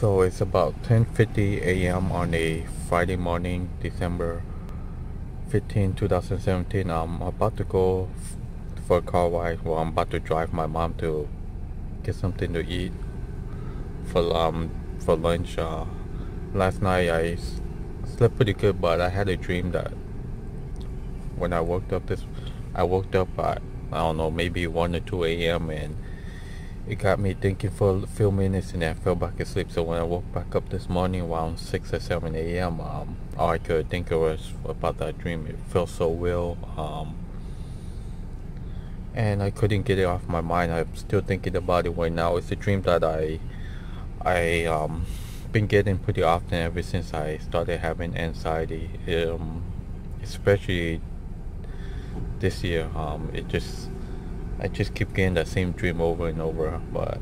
So it's about 10:50 a.m. on a Friday morning, December 15, 2017. I'm about to go for a car ride. Well, I'm about to drive my mom to get something to eat for lunch. Last night I slept pretty good, but I had a dream that when I woke up at, I don't know, maybe 1 or 2 a.m. and it got me thinking for a few minutes and then I fell back asleep. So when I woke back up this morning around 6 or 7 a.m., all I could think of was about that dream. It felt so real, and I couldn't get it off my mind. I'm still thinking about it right now. It's a dream that I been getting pretty often ever since I started having anxiety, especially this year. I just keep getting that same dream over and over. But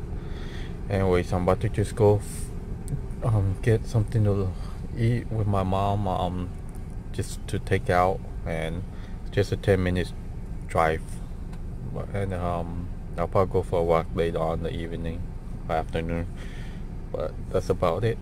anyways, I'm about to just go get something to eat with my mom, just to take out, and it's just a 10 minutes drive. And I'll probably go for a walk later on in the evening or afternoon. But that's about it.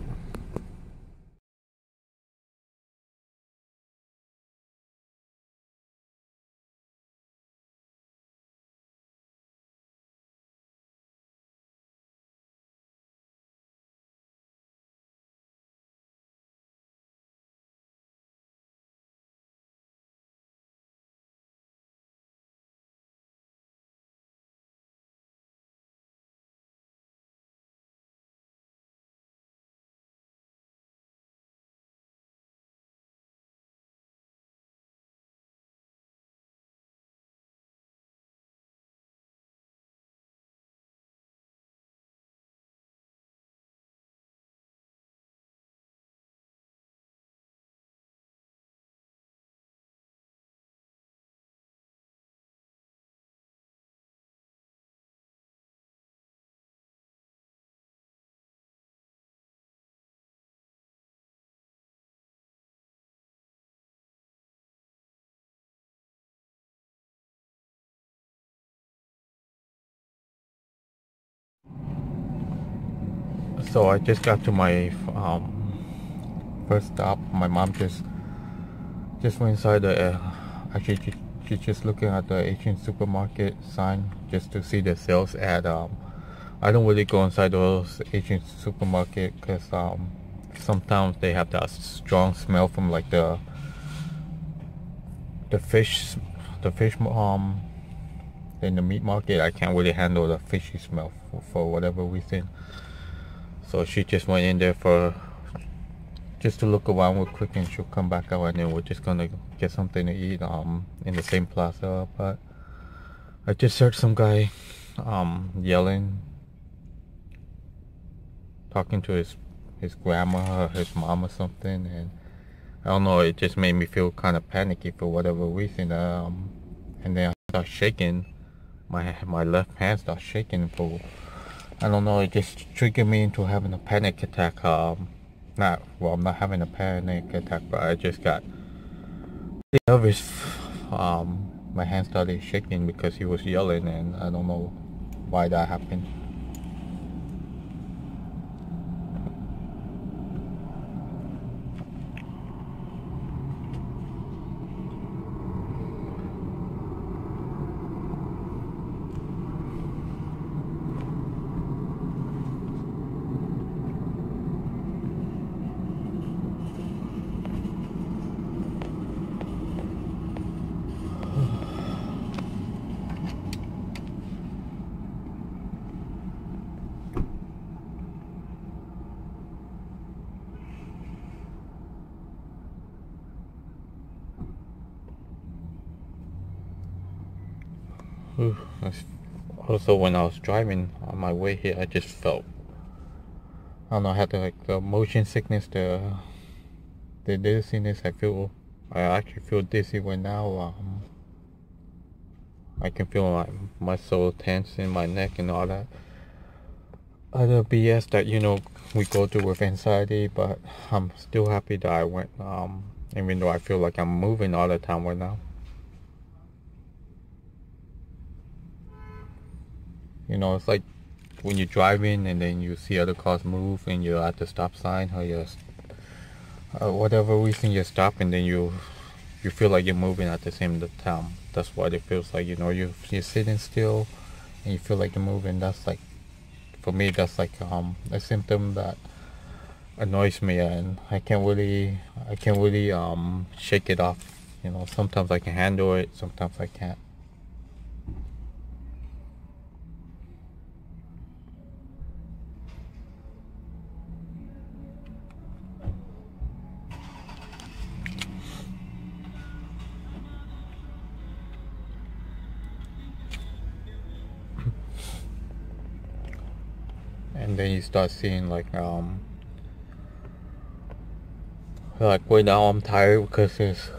So I just got to my first stop. My mom just went inside the. Actually, she's just looking at the Asian supermarket sign just to see the sales ad. I don't really go inside those Asian supermarket because sometimes they have that strong smell from like the fish, the fish in the meat market. I can't really handle the fishy smell for whatever reason. So she just went in there for just to look around real quick, and she'll come back out, and then we're just gonna get something to eat in the same plaza. But I just heard some guy yelling, talking to his grandma or his mom or something, and I don't know, it just made me feel kind of panicky for whatever reason. And then I start shaking. My left hand starts shaking for, I don't know, it just triggered me into having a panic attack. I'm not having a panic attack, but I just got nervous. My hand started shaking because he was yelling, and I don't know why that happened. Also, when I was driving on my way here, I just felt, I don't know, I had the motion sickness, the dizziness. I actually feel dizzy right now. I can feel my muscle tense in my neck and all that other BS that we go through with anxiety. But I'm still happy that I went. Even though I feel like I'm moving all the time right now. It's like when you're driving and then you see other cars move and you're at the stop sign, or you're whatever reason you stop, and then you feel like you're moving at the same time. That's what it feels like. You're sitting still and you feel like you're moving. That's like, for me, that's like a symptom that annoys me, and I can't really shake it off. Sometimes I can handle it, sometimes I can't. And then you start seeing like right now I'm tired because it's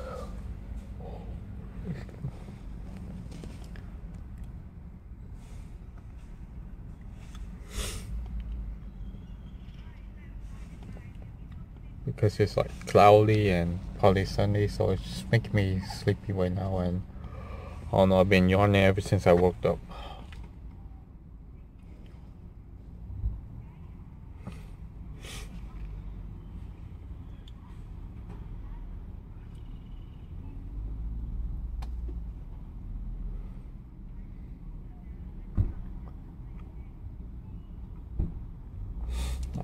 like cloudy and probably sunny, so it's just making me sleepy right now. And I don't know, I've been yawning ever since I woke up.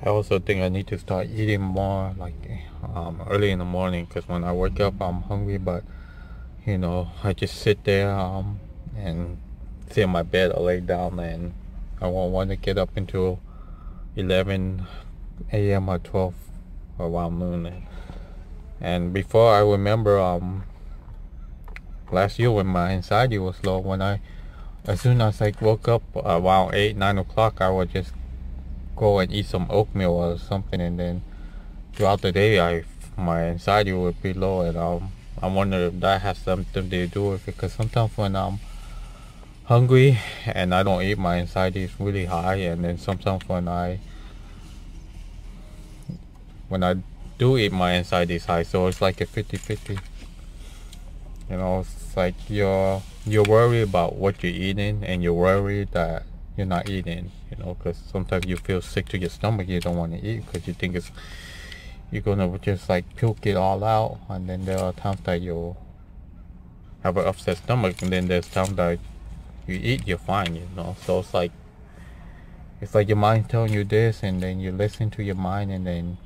I also think I need to start eating more like early in the morning, because when I wake up I'm hungry, but I just sit there and sit in my bed or lay down, and I won't want to get up until 11 a.m. or 12 around noon. And before, I remember last year when my anxiety was low, as soon as I woke up around 8-9 o'clock, I would just go and eat some oatmeal or something, and then throughout the day my anxiety would be low. And I wonder if that has something to do with it, because sometimes when I'm hungry and I don't eat, my anxiety is really high, and then sometimes when I do eat, my anxiety is high. So it's like a 50-50. It's like you're worried about what you're eating, and you're worried that you're not eating, because sometimes you feel sick to your stomach, you don't want to eat because you think you're gonna just like puke it all out. And then there are times that you'll have an upset stomach, and then there's times that you eat, you're fine, so it's like your mind telling you this, and then you listen to your mind, and then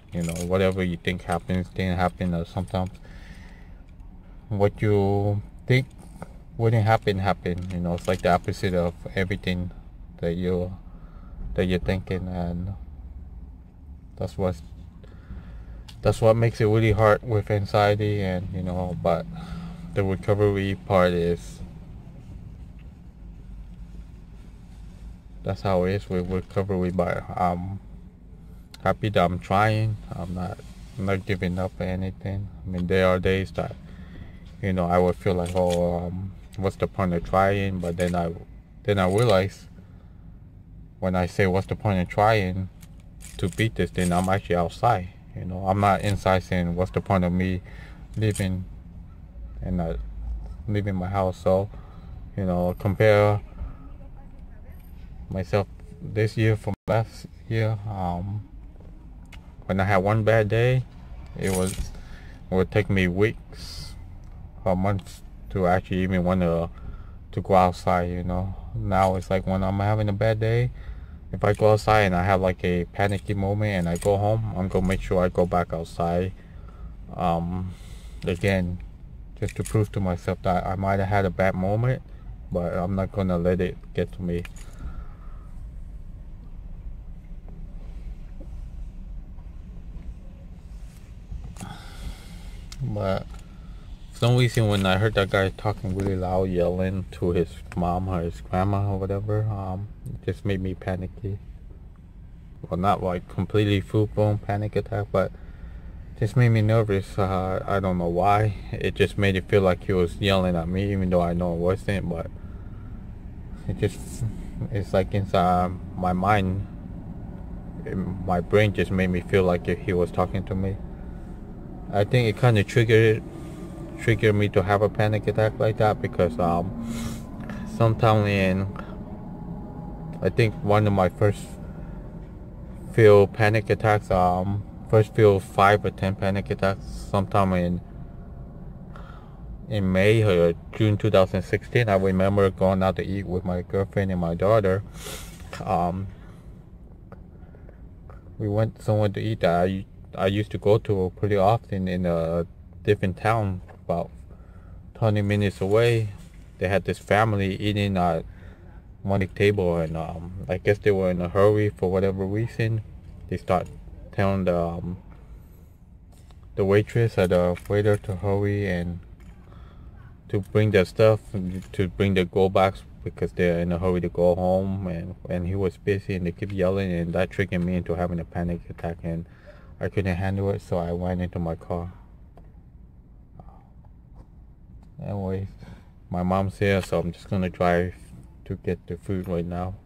whatever you think happens, didn't happen. Or sometimes what you think wouldn't happen. It's like the opposite of everything that you're thinking. And that's what makes it really hard with anxiety. And but the recovery part is, that's how it is with recovery. But I'm happy that I'm trying. I'm not giving up or anything. I mean, there are days that I would feel like, what's the point of trying? But then I realize, when I say what's the point of trying to beat this, then I'm actually outside. I'm not inside saying what's the point of me living and not leaving my house. So compare myself this year from last year. When I had one bad day, it would take me weeks or months to actually even want to go outside. Now it's like, when I'm having a bad day, if I go outside and I have like a panicky moment and I go home, I'm gonna make sure I go back outside again, just to prove to myself that I might have had a bad moment, but I'm not gonna let it get to me. But for some reason, when I heard that guy talking really loud, yelling to his mom or his grandma or whatever, it just made me panicky. Well, not like completely full-blown panic attack, but just made me nervous. I don't know why. It just made it feel like he was yelling at me, even though I know it wasn't. But it's like inside my mind, my brain just made me feel like he was talking to me. I think it kind of triggered me to have a panic attack like that, because sometime in I think one of my first few panic attacks, first few 5 or 10 panic attacks, sometime in May or June 2016. I remember going out to eat with my girlfriend and my daughter. We went somewhere to eat that I used to go to pretty often in a different town, about 20 minutes away. They had this family eating at one big table, and I guess they were in a hurry for whatever reason. They start telling the waitress or the waiter to hurry and to bring their stuff, to bring their go backs, because they're in a hurry to go home. And he was busy, and they kept yelling, and that triggered me into having a panic attack, and I couldn't handle it, so I went into my car. Anyways, my mom's here, so I'm just gonna drive to get the food right now.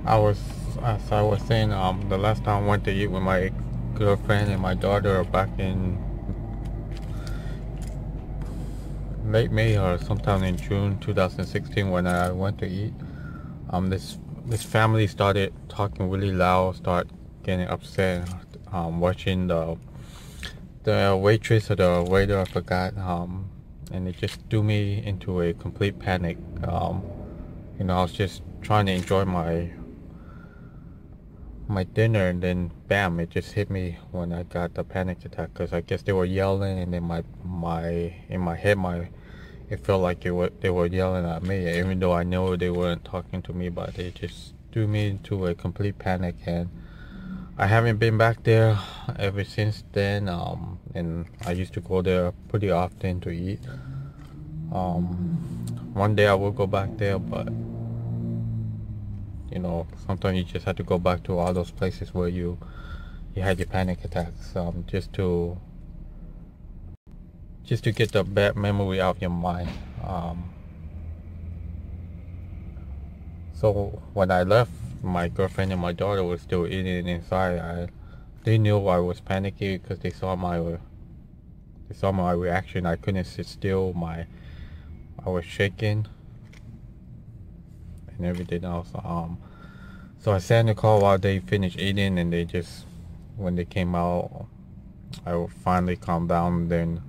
As I was saying, the last time I went to eat with my girlfriend and my daughter back in late May or sometime in June 2016, when I went to eat, this family started talking really loud, start getting upset, watching the waitress or the waiter, I forgot, and it just threw me into a complete panic. I was just trying to enjoy my dinner, and then bam, it just hit me when I got the panic attack, because I guess they were yelling, and then in my head, it felt like they were yelling at me, even though I know they weren't talking to me, but it just threw me into a complete panic, and I haven't been back there ever since then. And I used to go there pretty often to eat. One day I will go back there, but sometimes you just have to go back to all those places where you had your panic attacks, just to get the bad memory out of your mind. So when I left, my girlfriend and my daughter were still eating inside. They knew I was panicky because they saw my reaction. I couldn't sit still. I was shaking and everything else. So I sat in the car while they finished eating, and when they came out, I finally calmed down. Then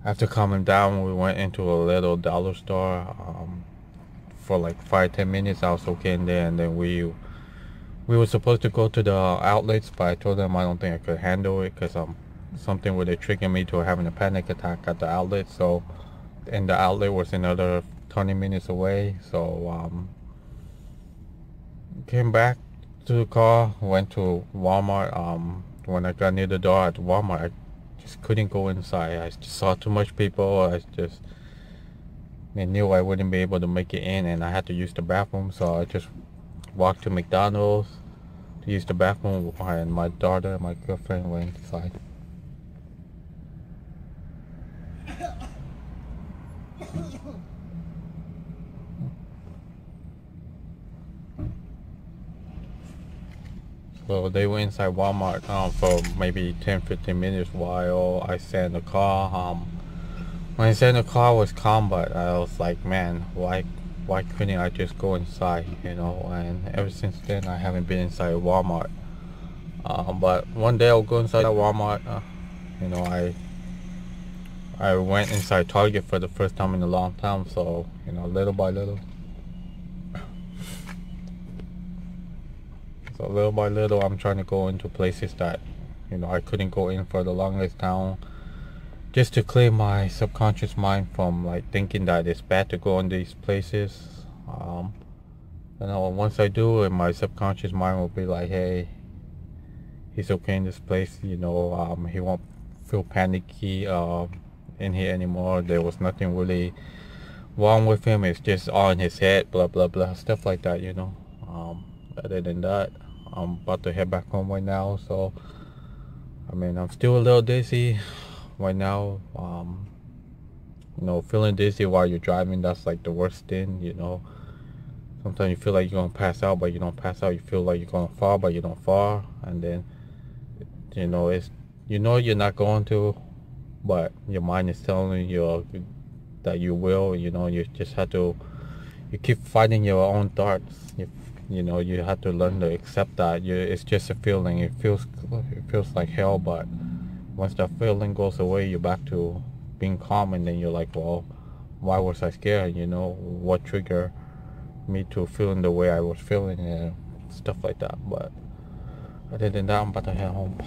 after calming down, we went into a little dollar store. For like 5-10 minutes, I was okay in there, and then we were supposed to go to the outlets, but I told them I don't think I could handle it, because something would have triggered me to having a panic attack at the outlet. So, and the outlet was another 20 minutes away. So came back to the car, went to Walmart. When I got near the door at Walmart, I just couldn't go inside. I just saw too much people. I knew I wouldn't be able to make it in, and I had to use the bathroom, so I just walked to McDonald's to use the bathroom, and my daughter and my girlfriend went inside. So they were inside Walmart for maybe 10-15 minutes while I sat in the car. When I sat in the car, it was calm, but I was like, man, why couldn't I just go inside, And ever since then, I haven't been inside Walmart. But one day I'll go inside Walmart. I went inside Target for the first time in a long time, so, little by little. So little by little, I'm trying to go into places that, I couldn't go in for the longest time, just to clear my subconscious mind from like thinking that it's bad to go in these places. Once I do, and my subconscious mind will be like, hey, he's okay in this place, he won't feel panicky in here anymore. There was nothing really wrong with him, it's just all in his head, blah blah blah, stuff like that. Other than that, I'm about to head back home right now. So I'm still a little dizzy right now. Feeling dizzy while you're driving, that's like the worst thing. Sometimes you feel like you're gonna pass out, but you don't pass out. You feel like you're gonna fall, but you don't fall. And then you're not going to, but your mind is telling you that you will. You just have to. You keep fighting your own thoughts. You have to learn to accept that. It's just a feeling. It feels like hell, but once that feeling goes away, you're back to being calm, and then you're like, well, why was I scared? What triggered me to feeling the way I was feeling, and stuff like that. But other than that, I'm about to head home.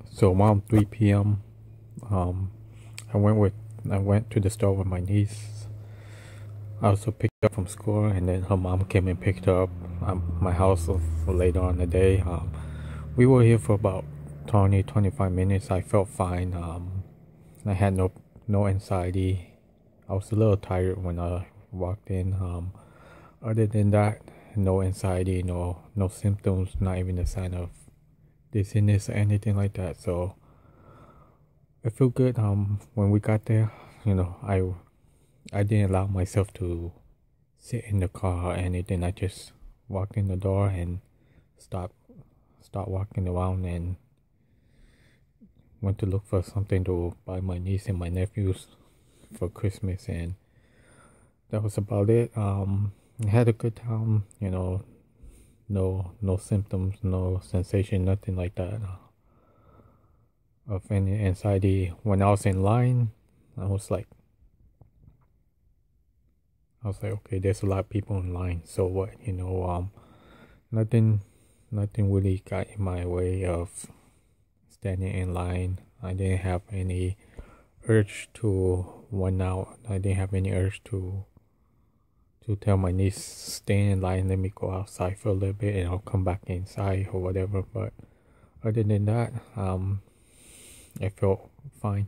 So around 3 p.m., I went to the store with my niece. I also picked her up from school, and then her mom came and picked her up at my house later on the day. We were here for about 20-25 minutes. I felt fine. I had no anxiety. I was a little tired when I walked in. Other than that, no anxiety, no symptoms, not even a sign of dizziness or anything like that. So I feel good. When we got there, I didn't allow myself to sit in the car or anything. I just walked in the door and start walking around, and went to look for something to buy my niece and my nephews for Christmas, and that was about it. I had a good time. No symptoms, no sensation, nothing like that of any anxiety. When I was in line, I was like, okay, there's a lot of people in line, so what? Nothing really got in my way of standing in line. I didn't have any urge to run out. I didn't have any urge to tell my niece, stay in line, let me go outside for a little bit and I'll come back inside or whatever. But other than that, I felt fine.